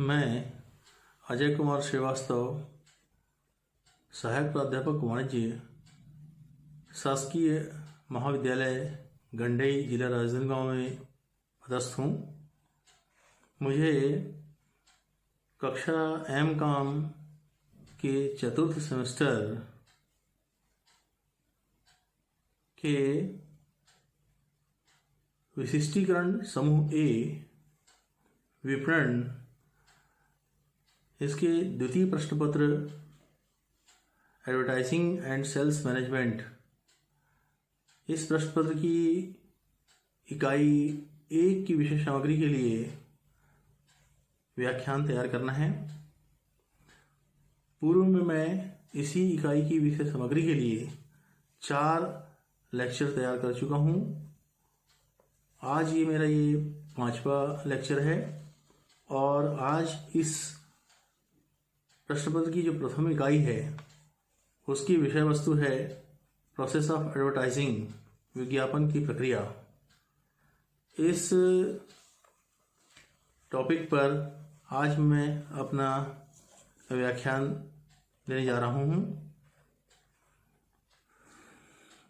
मैं अजय कुमार श्रीवास्तव, सहायक प्राध्यापक वाणिज्य, शासकीय महाविद्यालय गंडई, जिला राजनांदगांव में पदस्थ हूँ। मुझे कक्षा एम.कॉम के चतुर्थ सेमेस्टर के विशिष्टीकरण समूह ए विपणन, इसके द्वितीय प्रश्न पत्र एडवर्टाइजिंग एंड सेल्स मैनेजमेंट, इस प्रश्न पत्र की इकाई 1 की विषय सामग्री के लिए व्याख्यान तैयार करना है। पूर्व में मैं इसी इकाई की विषय सामग्री के लिए 4 लेक्चर तैयार कर चुका हूँ। आज मेरा 5वां लेक्चर है और आज इस प्रश्न पत्र की जो प्रथम इकाई है उसकी विषय वस्तु है प्रोसेस ऑफ एडवर्टाइजिंग, विज्ञापन की प्रक्रिया। इस टॉपिक पर आज मैं अपना व्याख्यान देने जा रहा हूँ।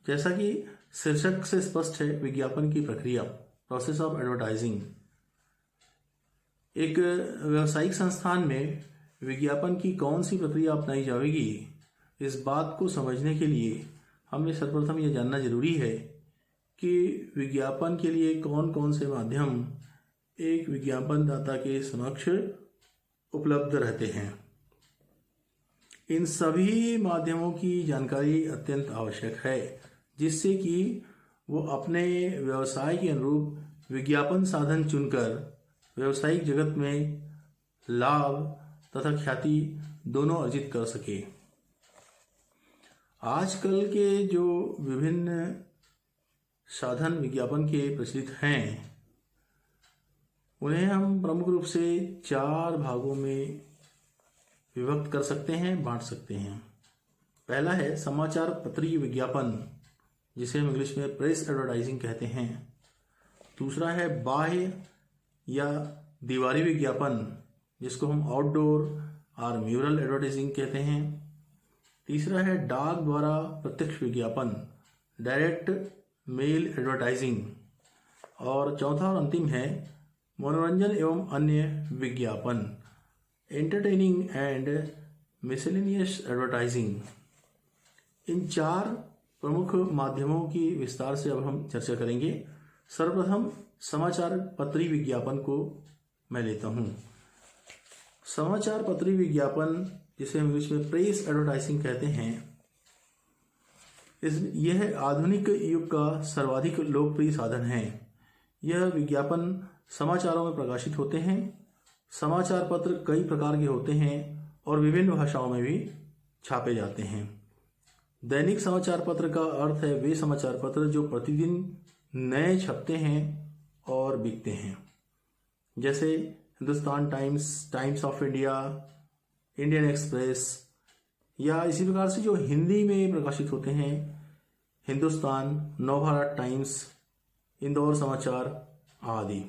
जैसा कि शीर्षक से स्पष्ट है, विज्ञापन की प्रक्रिया, प्रोसेस ऑफ एडवर्टाइजिंग। एक व्यावसायिक संस्थान में विज्ञापन की कौन सी प्रक्रिया अपनाई जाएगी, इस बात को समझने के लिए हमें सर्वप्रथम यह जानना जरूरी है कि विज्ञापन के लिए कौन कौन से माध्यम एक विज्ञापन दाता के समक्ष उपलब्ध रहते हैं। इन सभी माध्यमों की जानकारी अत्यंत आवश्यक है, जिससे कि वो अपने व्यवसाय के अनुरूप विज्ञापन साधन चुनकर व्यवसायिक जगत में लाभ तथा ख्याति दोनों अर्जित कर सके। आजकल के जो विभिन्न साधन विज्ञापन के प्रचलित हैं, उन्हें हम प्रमुख रूप से 4 भागों में विभक्त कर सकते हैं, बांट सकते हैं। पहला है समाचार पत्रीय विज्ञापन, जिसे हम इंग्लिश में प्रेस एडवर्टाइजिंग कहते हैं। दूसरा है बाह्य या दीवारी विज्ञापन, जिसको हम आउटडोर और म्यूरल एडवर्टाइजिंग कहते हैं। तीसरा है डाक द्वारा प्रत्यक्ष विज्ञापन, डायरेक्ट मेल एडवर्टाइजिंग। और चौथा और अंतिम है मनोरंजन एवं अन्य विज्ञापन, एंटरटेनिंग एंड मिसलेनियस एडवर्टाइजिंग। इन 4 प्रमुख माध्यमों की विस्तार से अब हम चर्चा करेंगे। सर्वप्रथम समाचार पत्री विज्ञापन को मैं लेता हूं। समाचार पत्री विज्ञापन, जिसे हम इंग्लिश में प्रेस एडवर्टाइजिंग कहते हैं, यह आधुनिक युग का सर्वाधिक लोकप्रिय साधन है। यह विज्ञापन समाचारों में प्रकाशित होते हैं। समाचार पत्र कई प्रकार के होते हैं और विभिन्न भाषाओं में भी छापे जाते हैं। दैनिक समाचार पत्र का अर्थ है वे समाचार पत्र जो प्रतिदिन नए छपते हैं और बिकते हैं, जैसे Hindustan times, times of India, Indian express, या इसी प्रकार से जो हिंदी में प्रकाशित होते हैं, हिंदुस्तान, नवभारत टाइम्स, इंदौर समाचार आदि।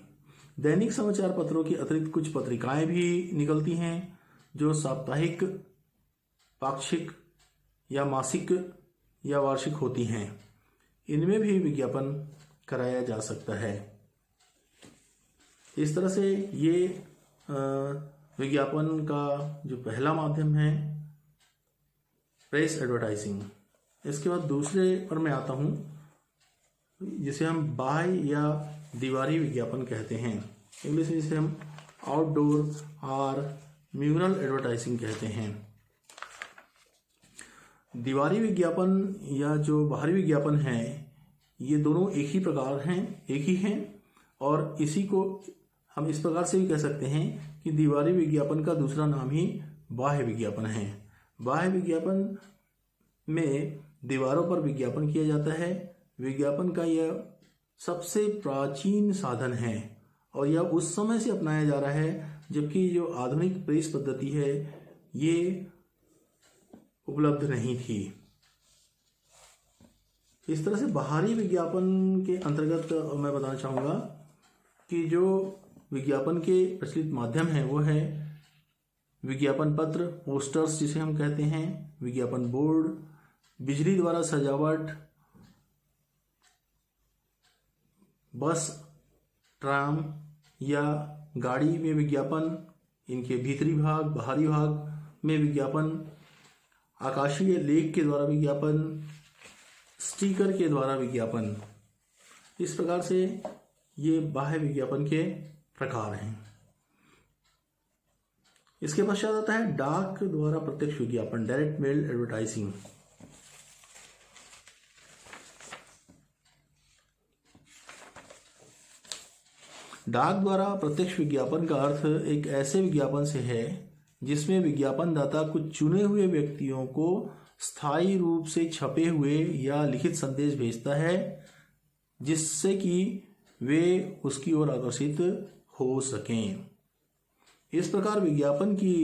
दैनिक समाचार पत्रों के अतिरिक्त कुछ पत्रिकाएं भी निकलती हैं जो साप्ताहिक, पाक्षिक या मासिक या वार्षिक होती हैं। इनमें भी विज्ञापन कराया जा सकता है। इस तरह से ये विज्ञापन का जो पहला माध्यम है प्रेस एडवर्टाइजिंग। इसके बाद दूसरे पर मैं आता हूँ, जिसे हम बाह्य या दीवारी विज्ञापन कहते हैं। इंग्लिश में जिसे हम आउटडोर और म्यूरल एडवर्टाइजिंग कहते हैं। दीवारी विज्ञापन या जो बाहरी विज्ञापन है, ये दोनों एक ही प्रकार हैं, एक ही हैं, और इसी को हम इस प्रकार से भी कह सकते हैं कि दीवारी विज्ञापन का दूसरा नाम ही बाह्य विज्ञापन है। बाह्य विज्ञापन में दीवारों पर विज्ञापन किया जाता है। विज्ञापन का यह सबसे प्राचीन साधन है और यह उस समय से अपनाया जा रहा है जबकि जो आधुनिक प्रेस पद्धति है ये उपलब्ध नहीं थी। इस तरह से बाहरी विज्ञापन के अंतर्गत मैं बताना चाहूँगा कि जो विज्ञापन के प्रचलित माध्यम है वो है विज्ञापन पत्र, पोस्टर्स जिसे हम कहते हैं, विज्ञापन बोर्ड, बिजली द्वारा सजावट, बस, ट्राम या गाड़ी में विज्ञापन, इनके भीतरी भाग, बाहरी भाग में विज्ञापन, आकाशीय लेख के द्वारा विज्ञापन, स्टिकर के द्वारा विज्ञापन। इस प्रकार से ये बाह्य विज्ञापन के प्रकार हैं। इसके पश्चात आता है डाक द्वारा प्रत्यक्ष विज्ञापन, डायरेक्ट मेल एडवर्टाइजिंग। डाक द्वारा प्रत्यक्ष विज्ञापन का अर्थ एक ऐसे विज्ञापन से है जिसमें विज्ञापन दाता कुछ चुने हुए व्यक्तियों को स्थायी रूप से छपे हुए या लिखित संदेश भेजता है जिससे कि वे उसकी ओर आकर्षित हो सकें। इस प्रकार विज्ञापन की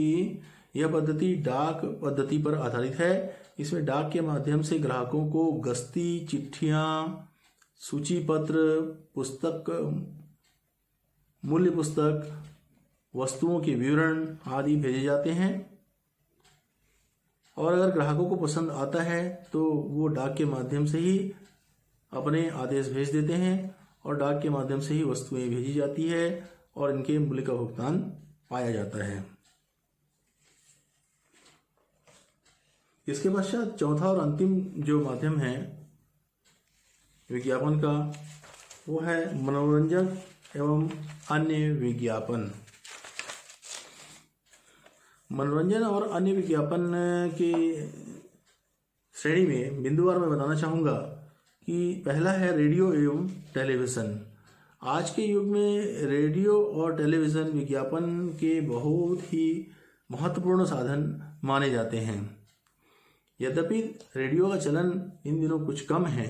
यह पद्धति डाक पद्धति पर आधारित है। इसमें डाक के माध्यम से ग्राहकों को गस्ती, चिट्ठियां, सूची पत्र, पुस्तक, मूल्य पुस्तक, वस्तुओं के विवरण आदि भेजे जाते हैं और अगर ग्राहकों को पसंद आता है तो वो डाक के माध्यम से ही अपने आदेश भेज देते हैं और डाक के माध्यम से ही वस्तुएं भेजी जाती है और इनके मूल्य का भुगतान पाया जाता है। इसके पश्चात चौथा और अंतिम जो माध्यम है विज्ञापन का वो है मनोरंजन एवं अन्य विज्ञापन। मनोरंजन और अन्य विज्ञापन के श्रेणी में बिंदुवार मैं बताना चाहूँगा कि पहला है रेडियो एवं टेलीविज़न। आज के युग में रेडियो और टेलीविज़न विज्ञापन के बहुत ही महत्वपूर्ण साधन माने जाते हैं। यद्यपि रेडियो का चलन इन दिनों कुछ कम है,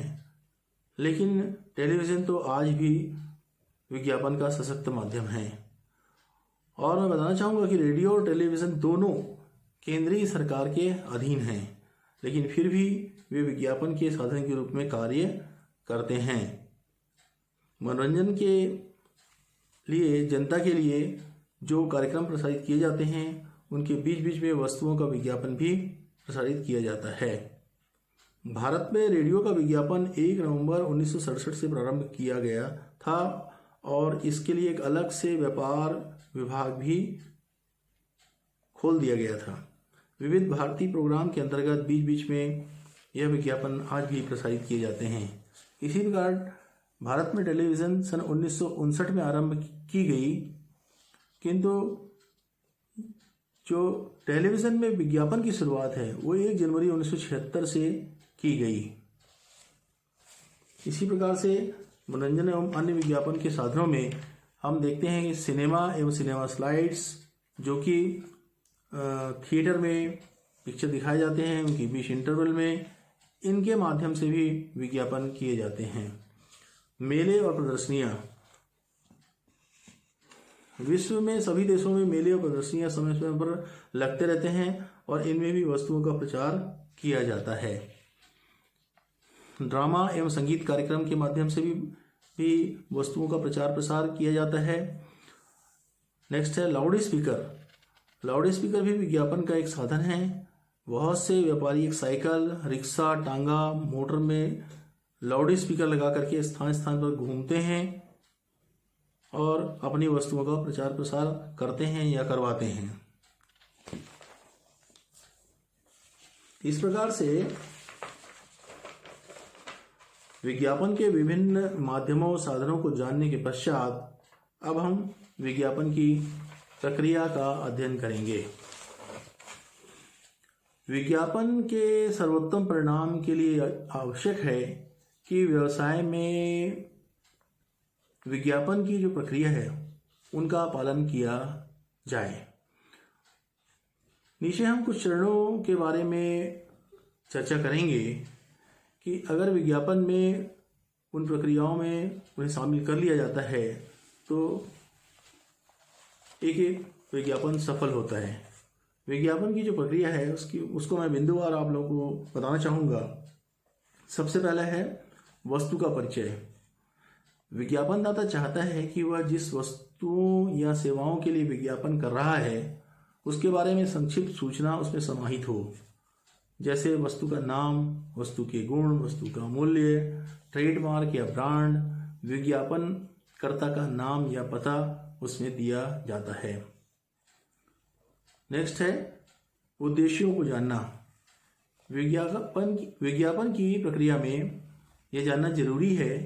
लेकिन टेलीविज़न तो आज भी विज्ञापन का सशक्त माध्यम है। और मैं बताना चाहूँगा कि रेडियो और टेलीविज़न दोनों केंद्रीय सरकार के अधीन हैं, लेकिन फिर भी वे विज्ञापन के साधन के रूप में कार्य करते हैं। मनोरंजन के लिए, जनता के लिए जो कार्यक्रम प्रसारित किए जाते हैं उनके बीच बीच में वस्तुओं का विज्ञापन भी प्रसारित किया जाता है। भारत में रेडियो का विज्ञापन 1 नवंबर 1967 से प्रारंभ किया गया था और इसके लिए एक अलग से व्यापार विभाग भी खोल दिया गया था। विविध भारतीय प्रोग्राम के अंतर्गत बीच बीच में यह विज्ञापन आज भी प्रसारित किए जाते हैं। इसी प्रकार भारत में टेलीविज़न सन 1959 में आरंभ की गई, किंतु जो टेलीविज़न में विज्ञापन की शुरुआत है वो 1 जनवरी 1976 से की गई। इसी प्रकार से मनोरंजन एवं अन्य विज्ञापन के साधनों में हम देखते हैं कि सिनेमा एवं सिनेमा स्लाइड्स जो कि थिएटर में पिक्चर दिखाए जाते हैं उनके बीच इंटरवल में, इनके माध्यम से भी विज्ञापन किए जाते हैं। मेले और प्रदर्शनियाँ, विश्व में सभी देशों में मेले और प्रदर्शनियाँ समय समय पर लगते रहते हैं और इनमें भी वस्तुओं का प्रचार किया जाता है। ड्रामा एवं संगीत कार्यक्रम के माध्यम से भी वस्तुओं का प्रचार प्रसार किया जाता है। नेक्स्ट है लाउड स्पीकर। लाउड स्पीकर भी विज्ञापन का एक साधन है। बहुत से व्यापारी एक साइकिल, रिक्शा, टांगा, मोटर में लाउड स्पीकर लगा करके स्थान स्थान पर घूमते हैं और अपनी वस्तुओं का प्रचार प्रसार करते हैं या करवाते हैं। इस प्रकार से विज्ञापन के विभिन्न माध्यमों और साधनों को जानने के पश्चात अब हम विज्ञापन की प्रक्रिया का अध्ययन करेंगे। विज्ञापन के सर्वोत्तम परिणाम के लिए आवश्यक है कि व्यवसाय में विज्ञापन की जो प्रक्रिया है उनका पालन किया जाए। नीचे हम कुछ चरणों के बारे में चर्चा करेंगे कि अगर विज्ञापन में उन प्रक्रियाओं में उन्हें शामिल कर लिया जाता है तो एक विज्ञापन सफल होता है। विज्ञापन की जो प्रक्रिया है उसको मैं बिंदुवार आप लोगों को बताना चाहूँगा। सबसे पहला है वस्तु का परिचय। विज्ञापनदाता चाहता है कि वह जिस वस्तुओं या सेवाओं के लिए विज्ञापन कर रहा है उसके बारे में संक्षिप्त सूचना उसमें समाहित हो, जैसे वस्तु का नाम, वस्तु के गुण, वस्तु का मूल्य, ट्रेडमार्क या ब्रांड, विज्ञापनकर्ता का नाम या पता उसमें दिया जाता है। नेक्स्ट है उद्देश्यों को जानना। विज्ञापन की प्रक्रिया में यह जानना जरूरी है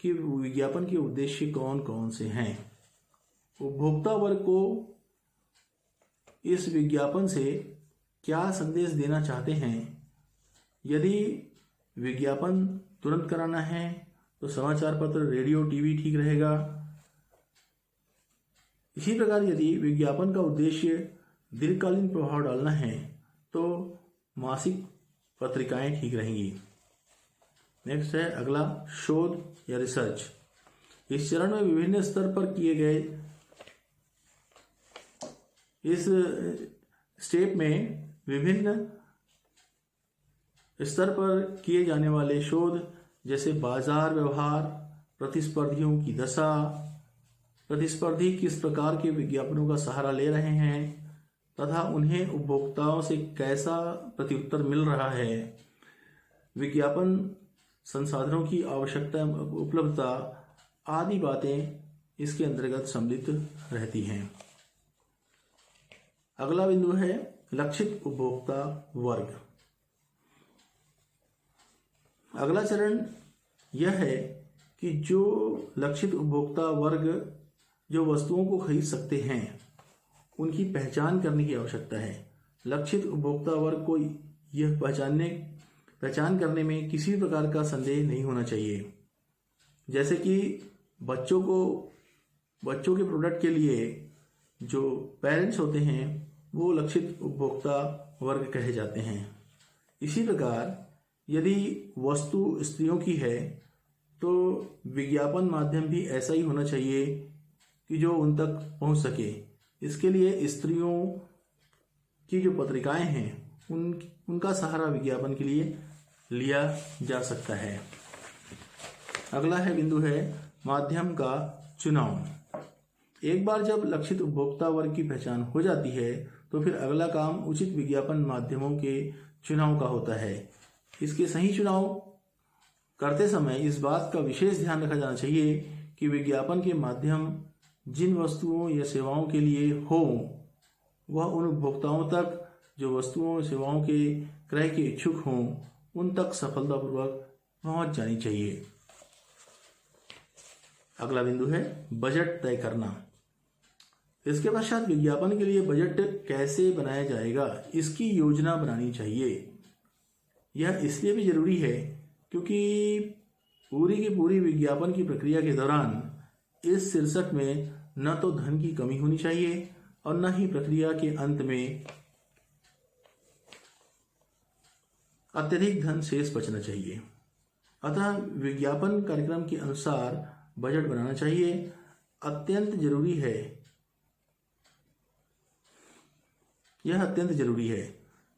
कि विज्ञापन के उद्देश्य कौन कौन से हैं। उपभोक्ता वर्ग को इस विज्ञापन से क्या संदेश देना चाहते हैं। यदि विज्ञापन तुरंत कराना है तो समाचार पत्र, रेडियो, टीवी ठीक रहेगा। इसी प्रकार यदि विज्ञापन का उद्देश्य दीर्घकालीन प्रभाव डालना है तो मासिक पत्रिकाएं ठीक रहेंगी। नेक्स्ट है अगला, शोध या रिसर्च। इस चरण में विभिन्न स्तर पर किए गए, इस स्टेप में विभिन्न स्तर पर किए जाने वाले शोध, जैसे बाजार व्यवहार, प्रतिस्पर्धियों की दशा, प्रतिस्पर्धी किस प्रकार के विज्ञापनों का सहारा ले रहे हैं तथा उन्हें उपभोक्ताओं से कैसा प्रत्युत्तर मिल रहा है, विज्ञापन संसाधनों की आवश्यकता, उपलब्धता आदि बातें इसके अंतर्गत सम्मिलित रहती हैं। अगला बिंदु है लक्षित उपभोक्ता वर्ग। अगला चरण यह है कि जो लक्षित उपभोक्ता वर्ग जो वस्तुओं को खरीद सकते हैं उनकी पहचान करने की आवश्यकता है। लक्षित उपभोक्ता वर्ग को यह पहचान करने में किसी भी प्रकार का संदेह नहीं होना चाहिए। जैसे कि बच्चों के प्रोडक्ट के लिए जो पेरेंट्स होते हैं वो लक्षित उपभोक्ता वर्ग कहे जाते हैं। इसी प्रकार यदि वस्तु स्त्रियों की है तो विज्ञापन माध्यम भी ऐसा ही होना चाहिए कि जो उन तक पहुंच सके। इसके लिए स्त्रियों की जो पत्रिकाएं हैं उनका सहारा विज्ञापन के लिए लिया जा सकता है। अगला बिंदु है माध्यम का चुनाव। एक बार जब लक्षित उपभोक्ता वर्ग की पहचान हो जाती है तो फिर अगला काम उचित विज्ञापन माध्यमों के चुनाव का होता है। इसके सही चुनाव करते समय इस बात का विशेष ध्यान रखा जाना चाहिए कि विज्ञापन के माध्यम जिन वस्तुओं या सेवाओं के लिए हो वह उन उपभोक्ताओं तक जो वस्तुओं सेवाओं के क्रय के इच्छुक हों उन तक सफलतापूर्वक पहुंच जानी चाहिए। अगला बिंदु है बजट तय करना। इसके पश्चात विज्ञापन के लिए बजट कैसे बनाया जाएगा इसकी योजना बनानी चाहिए। यह इसलिए भी जरूरी है क्योंकि पूरी की पूरी विज्ञापन की प्रक्रिया के दौरान इस शीर्षक में न तो धन की कमी होनी चाहिए और न ही प्रक्रिया के अंत में अत्यधिक धन शेष बचना चाहिए। अतः विज्ञापन कार्यक्रम के अनुसार बजट बनाना चाहिए। अत्यंत जरूरी है।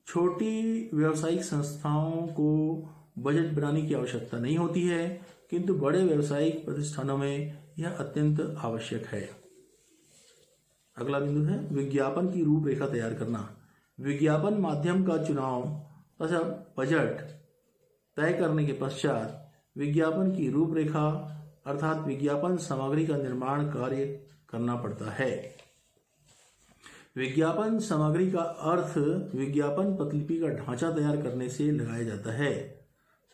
छोटी व्यावसायिक संस्थाओं को बजट बनाने की आवश्यकता नहीं होती है, किंतु बड़े व्यावसायिक प्रतिष्ठानों में यह अत्यंत आवश्यक है। अगला बिंदु है विज्ञापन की रूपरेखा तैयार करना। विज्ञापन माध्यम का चुनाव तथा बजट तय करने के पश्चात विज्ञापन की रूपरेखा अर्थात विज्ञापन सामग्री का निर्माण कार्य करना पड़ता है। विज्ञापन सामग्री का अर्थ विज्ञापन प्रतिलिपि का ढांचा तैयार करने से लगाया जाता है।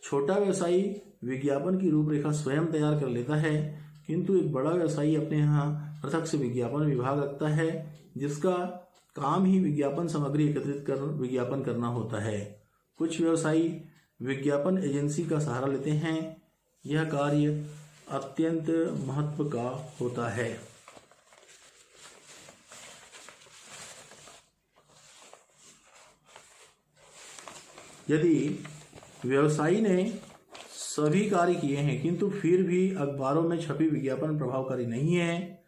छोटा व्यवसायी विज्ञापन की रूपरेखा स्वयं तैयार कर लेता है, किंतु एक बड़ा व्यवसायी अपने यहाँ पृथक से विज्ञापन विभाग रखता है जिसका काम ही विज्ञापन सामग्री एकत्रित कर विज्ञापन करना होता है। कुछ व्यवसायी विज्ञापन एजेंसी का सहारा लेते हैं। यह कार्य अत्यंत महत्व का होता है। यदि व्यवसायी ने सभी कार्य किए हैं किंतु फिर भी अखबारों में छपी विज्ञापन प्रभावकारी नहीं है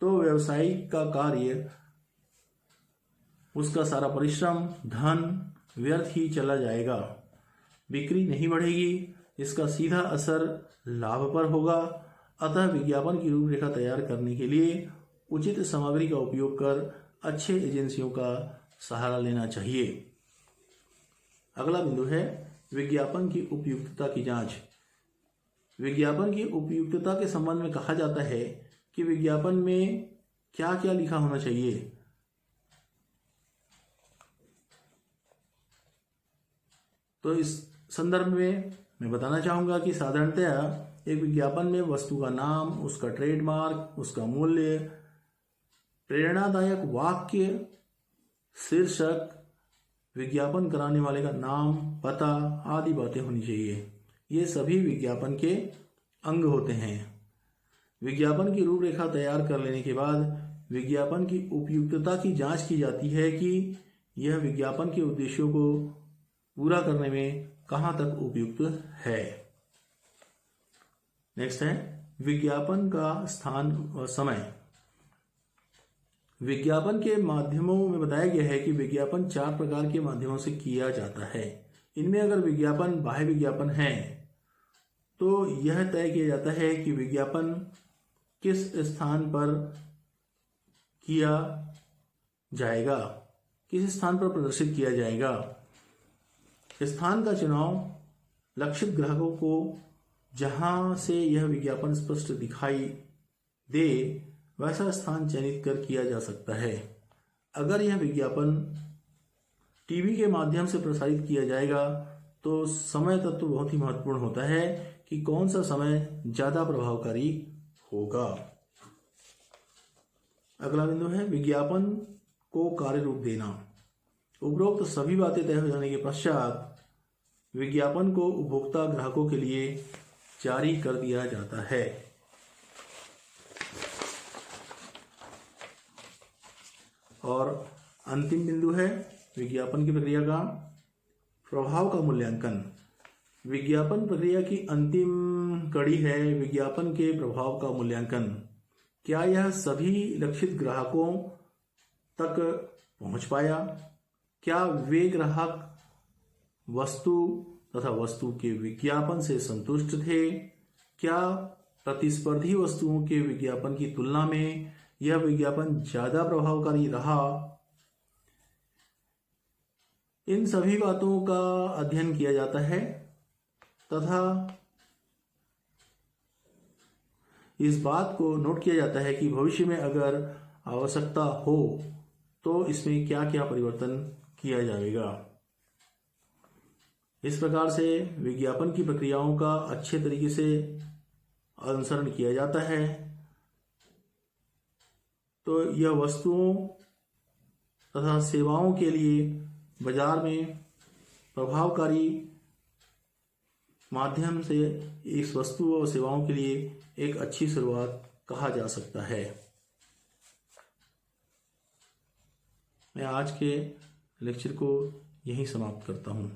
तो व्यवसायी का कार्य, उसका सारा परिश्रम, धन व्यर्थ ही चला जाएगा। बिक्री नहीं बढ़ेगी, इसका सीधा असर लाभ पर होगा। अतः विज्ञापन की रूपरेखा तैयार करने के लिए उचित सामग्री का उपयोग कर अच्छे एजेंसियों का सहारा लेना चाहिए। अगला बिंदु है विज्ञापन की उपयुक्तता की जांच। विज्ञापन की उपयुक्तता के संबंध में कहा जाता है कि विज्ञापन में क्या क्या लिखा होना चाहिए। तो इस संदर्भ में मैं बताना चाहूँगा कि साधारणतया एक विज्ञापन में वस्तु का नाम, उसका ट्रेडमार्क, उसका मूल्य, प्रेरणादायक वाक्य, शीर्षक, विज्ञापन कराने वाले का नाम, पता आदि बातें होनी चाहिए। ये सभी विज्ञापन के अंग होते हैं। विज्ञापन की रूपरेखा तैयार कर लेने के बाद विज्ञापन की उपयुक्तता की जांच की जाती है कि यह विज्ञापन के उद्देश्यों को पूरा करने में कहाँ तक उपयुक्त है। नेक्स्ट है विज्ञापन का स्थान और समय। विज्ञापन के माध्यमों में बताया गया है कि विज्ञापन 4 प्रकार के माध्यमों से किया जाता है। इनमें अगर विज्ञापन बाह्य विज्ञापन है तो यह तय किया जाता है कि विज्ञापन किस स्थान पर किया जाएगा, किस स्थान पर प्रदर्शित किया जाएगा। स्थान का चुनाव लक्षित ग्राहकों को जहां से यह विज्ञापन स्पष्ट दिखाई दे वैसा स्थान चयनित कर किया जा सकता है। अगर यह विज्ञापन टीवी के माध्यम से प्रसारित किया जाएगा तो समय तत्व बहुत ही महत्वपूर्ण होता है कि कौन सा समय ज्यादा प्रभावकारी होगा। अगला बिंदु है विज्ञापन को कार्य रूप देना। उपरोक्त सभी बातें तय हो जाने के पश्चात विज्ञापन को उपभोक्ता ग्राहकों के लिए जारी कर दिया जाता है। और अंतिम बिंदु है विज्ञापन की प्रक्रिया का प्रभाव का मूल्यांकन। विज्ञापन प्रक्रिया की अंतिम कड़ी है विज्ञापन के प्रभाव का मूल्यांकन। क्या यह सभी लक्षित ग्राहकों तक पहुंच पाया? क्या वे ग्राहक वस्तु तथा वस्तु के विज्ञापन से संतुष्ट थे? क्या प्रतिस्पर्धी वस्तुओं के विज्ञापन की तुलना में यह विज्ञापन ज्यादा प्रभावकारी रहा? इन सभी बातों का अध्ययन किया जाता है तथा इस बात को नोट किया जाता है कि भविष्य में अगर आवश्यकता हो तो इसमें क्या क्या परिवर्तन किया जाएगा। इस प्रकार से विज्ञापन की प्रक्रियाओं का अच्छे तरीके से अनुसरण किया जाता है तो यह वस्तुओं तथा सेवाओं के लिए बाजार में प्रभावकारी माध्यम से इस वस्तु और सेवाओं के लिए एक अच्छी शुरुआत कहा जा सकता है। मैं आज के लेक्चर को यहीं समाप्त करता हूँ।